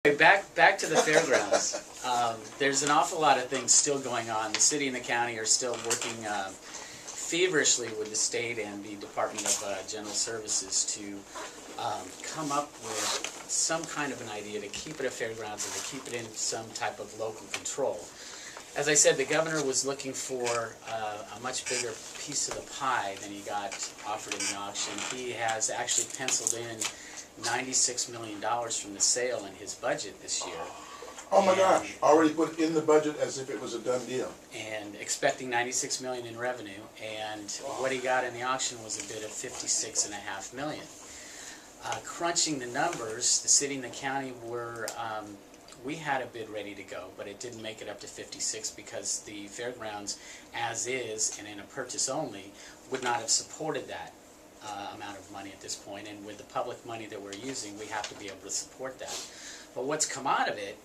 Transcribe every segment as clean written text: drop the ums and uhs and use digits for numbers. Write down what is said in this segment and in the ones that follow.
Back to the fairgrounds. There's an awful lot of things still going on. The city and the county are still working feverishly with the state and the Department of General Services to come up with some kind of an idea to keep it a fairgrounds and to keep it in some type of local control. As I said, the governor was looking for a much bigger piece of the pie than he got offered in the auction. He has actually penciled in $96 million from the sale in his budget this year. Oh my gosh, already put in the budget as if it was a done deal. And expecting $96 million in revenue, and what he got in the auction was a bid of $56.5 million. Crunching the numbers, the city and the county were, we had a bid ready to go, but it didn't make it up to 56 because the fairgrounds, as is, and in a purchase only, would not have supported that amount of money at this point, and with the public money that we're using, we have to be able to support that. But what's come out of it,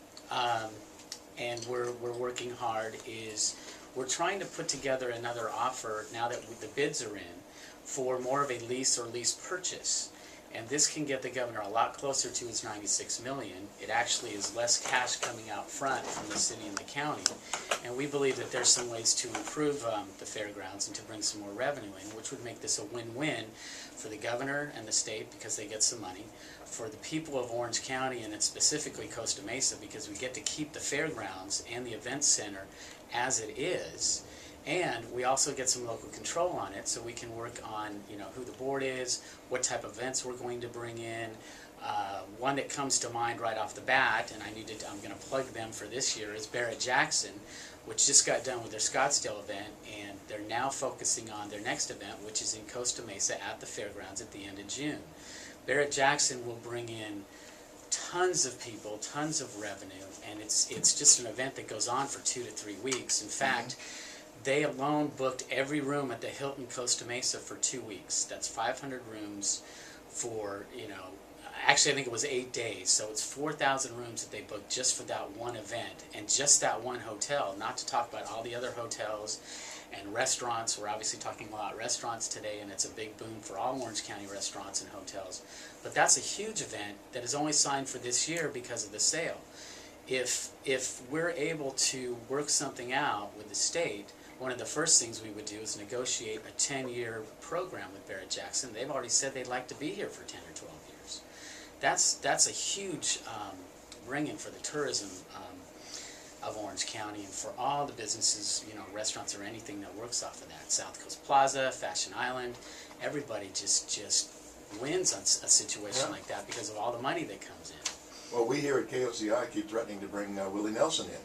and we're working hard, is we're trying to put together another offer now that the bids are in for more of a lease or lease purchase. And this can get the governor a lot closer to his $96 million. It actually is less cash coming out front from the city and the county. And we believe that there's some ways to improve the fairgrounds and to bring some more revenue in, which would make this a win-win for the governor and the state because they get some money, for the people of Orange County and specifically Costa Mesa because we get to keep the fairgrounds and the event center as it is. And we also get some local control on it, so we can work on, who the board is, what type of events we're going to bring in. One that comes to mind right off the bat, and I'm going to plug them for this year, is Barrett Jackson, which just got done with their Scottsdale event, and they're now focusing on their next event, which is in Costa Mesa at the fairgrounds at the end of June. Barrett Jackson will bring in tons of people, tons of revenue, and it's just an event that goes on for 2 to 3 weeks. In fact, they alone booked every room at the Hilton Costa Mesa for 2 weeks. That's 500 rooms for, actually I think it was 8 days. So it's 4,000 rooms that they booked just for that one event and just that one hotel, not to talk about all the other hotels and restaurants. We're obviously talking about restaurants today, and it's a big boom for all Orange County restaurants and hotels. But that's a huge event that is only signed for this year because of the sale. If we're able to work something out with the state, one of the first things we would do is negotiate a 10-year program with Barrett Jackson. They've already said they'd like to be here for 10 or 12 years. That's a huge bring-in for the tourism of Orange County and for all the businesses, restaurants or anything that works off of that. South Coast Plaza, Fashion Island, everybody just wins on a situation like that because of all the money that comes in. Well, we here at KOCI keep threatening to bring Willie Nelson in.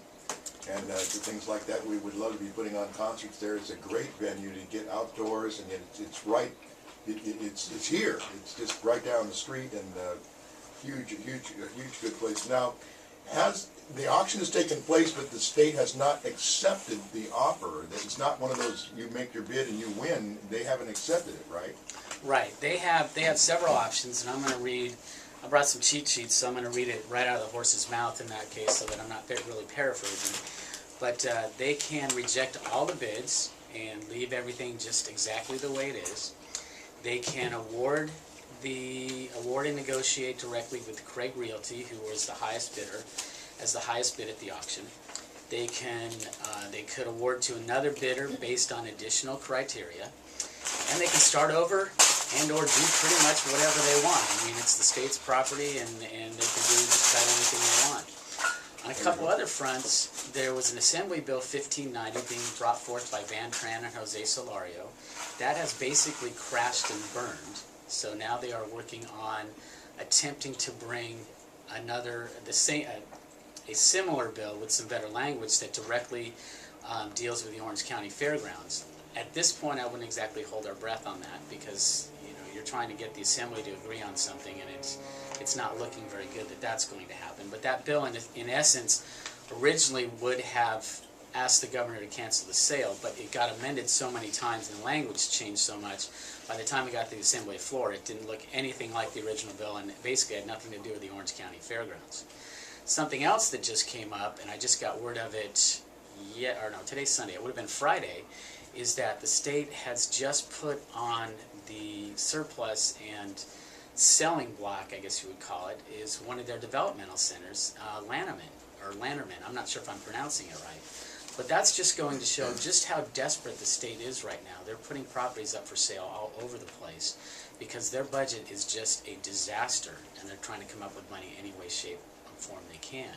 And for things like that, we would love to be putting on concerts there. It's a great venue to get outdoors, and it's right. It's here. It's just right down the street, and huge good place. Now, the auction has taken place, but the state has not accepted the offer. It's not one of those you make your bid and you win. They haven't accepted it, right? Right. They have several options, and I'm going to read. I brought some cheat sheets, so I'm going to read it right out of the horse's mouth in that case so that I'm not really paraphrasing. But they can reject all the bids and leave everything just exactly the way it is. They can award and negotiate directly with Craig Realty, who was the highest bidder, as the highest bid at the auction. They could award to another bidder based on additional criteria. And they can start over and or do pretty much whatever they want. I mean, it's the state's property, and they can do just about anything they want. On a couple other fronts, there was an Assembly Bill 1590 being brought forth by Van Tran and Jose Solario. That has basically crashed and burned. So now they are working on attempting to bring a similar bill with some better language that directly deals with the Orange County Fairgrounds. At this point, I wouldn't exactly hold our breath on that because you're trying to get the Assembly to agree on something, and it's not looking very good that that's going to happen. But that bill, in essence, originally would have asked the governor to cancel the sale, but it got amended so many times and the language changed so much. By the time it got to the Assembly floor, it didn't look anything like the original bill, and it basically had nothing to do with the Orange County Fairgrounds. Something else that just came up, and I just got word of it today's Sunday, it would have been Friday, is that the state has just put on the surplus and selling block, I guess you would call it, is one of their developmental centers, Lanterman. I'm not sure if I'm pronouncing it right. But that's just going to show just how desperate the state is right now. They're putting properties up for sale all over the place because their budget is just a disaster, and they're trying to come up with money any way, shape, or form they can.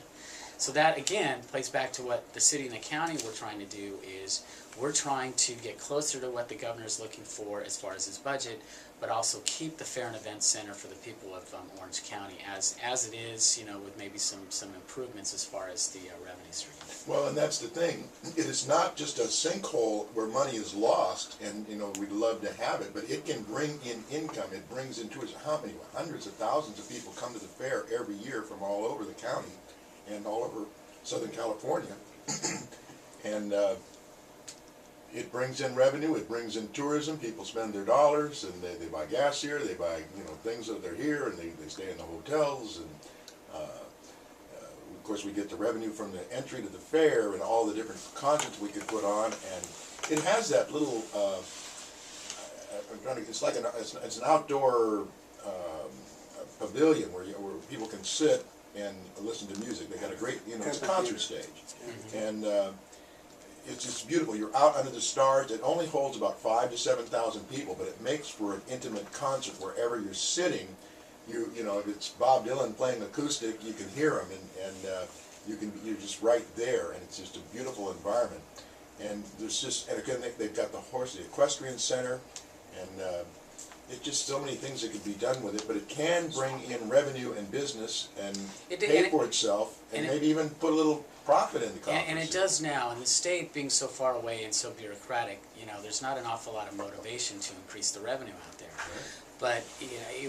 So that, again, plays back to what the city and the county we're trying to do is we're trying to get closer to what the governor's looking for as far as his budget, but also keep the Fair and Event Center for the people of Orange County as it is, you know, with maybe some improvements as far as the revenue stream. Well, and that's the thing. It is not just a sinkhole where money is lost, and you know we'd love to have it, but it can bring in income. It brings in tourism. How many? Hundreds of thousands of people come to the fair every year from all over the county and all over Southern California, and it brings in revenue. It brings in tourism. People spend their dollars, and they buy gas here. They buy things that they're here, and they stay in the hotels and. Of course, we get the revenue from the entry to the fair and all the different concerts we could put on, and it has that little. It's like it's an outdoor pavilion where people can sit and listen to music. They got a great, it's a concert stage, and it's just beautiful. You're out under the stars. It only holds about 5,000 to 7,000 people, but it makes for an intimate concert wherever you're sitting. You know, if it's Bob Dylan playing acoustic, you can hear him, and you're just right there, and it's just a beautiful environment. And there's just, and again, they've got the equestrian center, and it's just so many things that could be done with it. But it can bring in revenue and business and pay for itself, and maybe even put a little profit in the coffers. And it does now, and the state being so far away and so bureaucratic, there's not an awful lot of motivation to increase the revenue out there. Right. But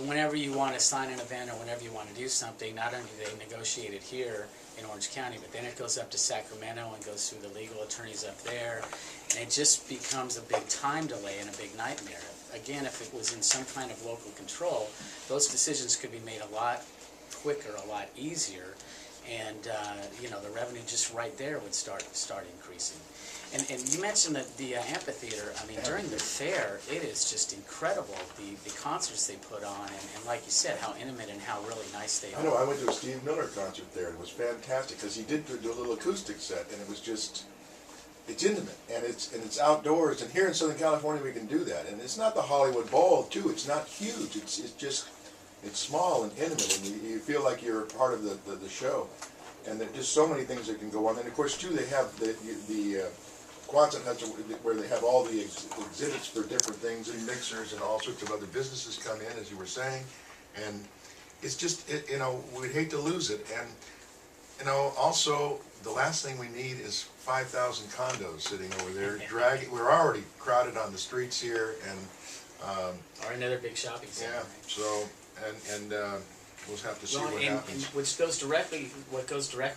whenever you want to sign an event or whenever you want to do something, not only do they negotiate it here in Orange County, but then it goes up to Sacramento and goes through the legal attorneys up there, and it just becomes a big time delay and a big nightmare. Again, if it was in some kind of local control, those decisions could be made a lot quicker, a lot easier, and the revenue just right there would start increasing. And you mentioned that the amphitheater. I mean, during the fair, it is just incredible the concerts they put on, and like you said, how intimate and how really nice they are. I know. I went to a Steve Miller concert there, and it was fantastic because he did do a little acoustic set, and it was just. It's intimate, and it's outdoors, and here in Southern California we can do that. And it's not the Hollywood Bowl too. It's not huge. It's small and intimate, and you feel like you're a part of the show. And there's just so many things that can go on. And of course, too, they have the Quonset huts where they have all the exhibits for different things and mixers and all sorts of other businesses come in, as you were saying. And it's just, we'd hate to lose it. And, also, the last thing we need is 5,000 condos sitting over there dragging. We're already crowded on the streets here, and or another big shopping center. Yeah. So we'll have to see what happens. And which goes directly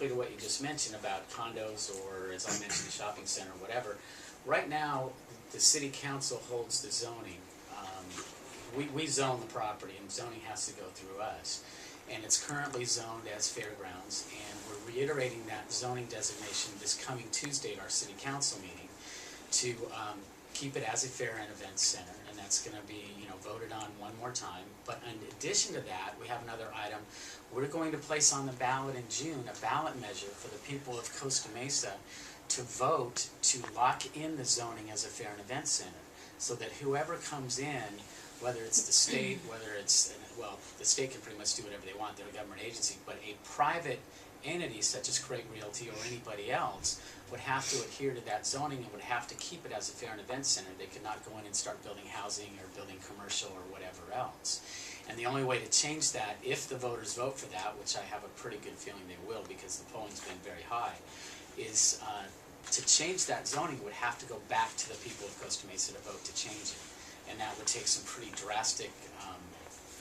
to what you just mentioned about condos, or as I mentioned, the shopping center, or whatever. Right now, the city council holds the zoning. We zone the property, and zoning has to go through us. And it's currently zoned as fairgrounds, and we're reiterating that zoning designation this coming Tuesday at our city council meeting to keep it as a fair and event center, and that's going to be voted on one more time. But in addition to that, we have another item. We're going to place on the ballot in June a ballot measure for the people of Costa Mesa to vote to lock in the zoning as a fair and event center, so that whoever comes in, whether it's the state, whether it's, well, the state can pretty much do whatever they want, they're a government agency, but a private entity such as Craig Realty or anybody else would have to adhere to that zoning and would have to keep it as a fair and event center. They could not go in and start building housing or building commercial or whatever else. And the only way to change that, if the voters vote for that, which I have a pretty good feeling they will because the polling's been very high, is to change that zoning would have to go back to the people of Costa Mesa to vote to change it. And that would take some pretty drastic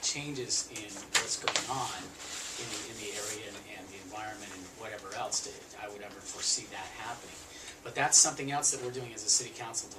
changes in what's going on in the area and the environment and whatever else I would ever foresee that happening. But that's something else that we're doing as a city council to